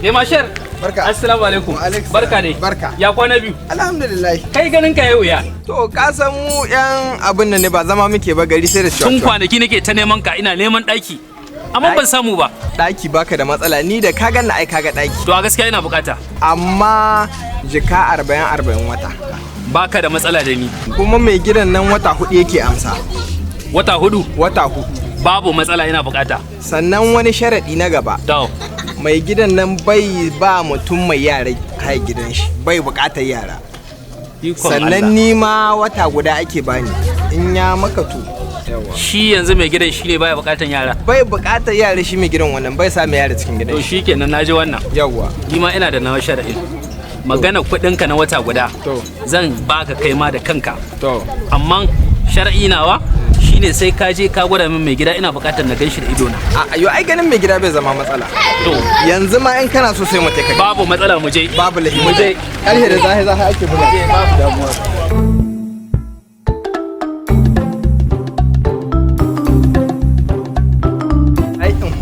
ne mashar. Barka. Assalamu alaikum. Barka ne. Barka. Ya kwana biyu. Alhamdulillah. Kai ganin ka yau ya. To ka san mu yan abin nan ne ba zama muke ba gari sai da shi. Tun kwanaki nake ta neman ka ina neman daki. Amma ban samu ba. Daki baka da matsala ni da ka ganna ai kaga daki. To a gaskiya ina bukata. Amma jika 40 wata. Baka da matsala da ni. Kuma mai gidan nan wata 4 yake amsa. Wata 4? Wata 4. Babu matsala ina bukata. Sannan wani sharadi na gaba. To. Mai gidan nan bai ba mutum mai yara hai gidan shi. Bai bukatar yara. Sannan ni ma wata guda ake bani. In ya maka to. Shi yanzu mai gidan shi ne baya bukatan yara. Bai bukatar yara shi mai gidan wannan bai sa mai yara cikin gidan. To shikenan naji wannan. Yawwa. Ni ma ina da nawa sharadi. Magana kuɗinka na wata guda. Zan baka kai ma da kanka. Amma shar'i nawa shine sai ka je ka gwada min mai gida ina bukatar na ganshi da ido na. Yo ai ganin mai gida bai zama matsala. To yanzu ma in kana so sai mu take. Babu matsala mu je. Babu lahi mu je. Karhe da zahi ake buga. Babu damuwa.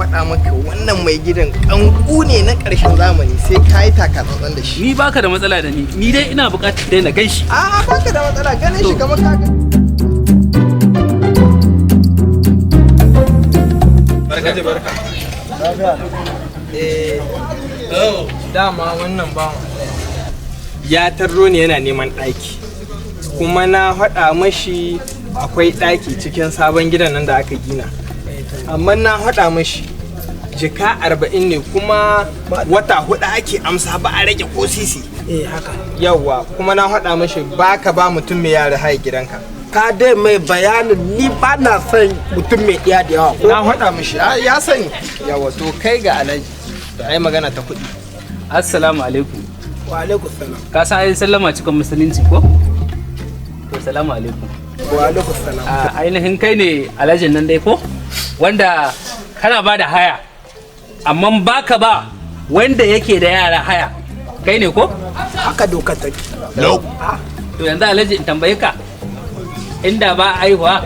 Faɗa maka wannan mai gidan kanku ne na ƙarshen zamani sai ka yi takatsantsan da shi. Ni baka da matsala da ni dai ina buƙatar dai na ganshi. Baka da matsala ganin shi kamar ka. Barka. Dama wannan bawan ya tarro ne yana neman ɗaki kuma na faɗa mashi akwai ɗaki cikin sabon gidan nan da aka gina. Amma na haɗa mashi jika 40 ne kuma wata 4 ake amsa ba a rage ko sisi. Haka. Yawwa kuma na haɗa mashi baka ba mutum mai yara hai gidanka. Ka dai mai bayanin ni ba na son mutum mai iya da yawa. Na haɗa mashi ya sani. Yawwa to kai ga Alhaji da ai magana ta kuɗi. Assalamu alaikum. Wa alaikum salam. Ka san ai sallama cikin musulunci ko? To salamu alaikum. Wa alaikum salam. Ainihin kai ne Alhajin nan dai ko? Wanda kana ba da haya amma baka ba wanda yake da yara haya kai ne ko? Haka dokar take. To yanzu Alhaji in tambaye ka inda ba aihuwa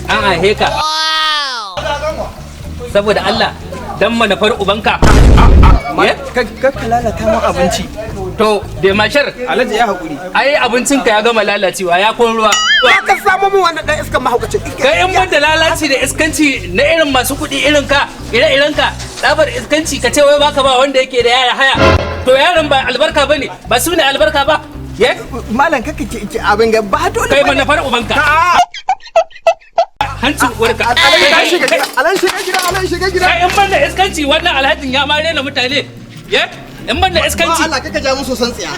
an aihe ka saboda Allah dan manufar ubanka ka lalata mu abinci. To da mashar Alhaji ya haƙuri. Ai abincinka ya gama lalacewa ya kon ruwa. Ka samu mu wannan dan iskan mahaukacin. Kai in banda lalaci da iskanci na irin masu kuɗi irin ka ire-iren ka tsabar iskanci ka ce wai baka ba wanda yake da yara haya. To yaron ba albarka bane ba su ne albarka ba. Malam kake ki abin ga ba dole. Kai manufar ubanka. Hancin uwarka. Alan shiga gida. Kai in banda iskanci wannan alhajin ya ma rena mutane. In banda iskanci. Allah kaka ja musu san tsiya.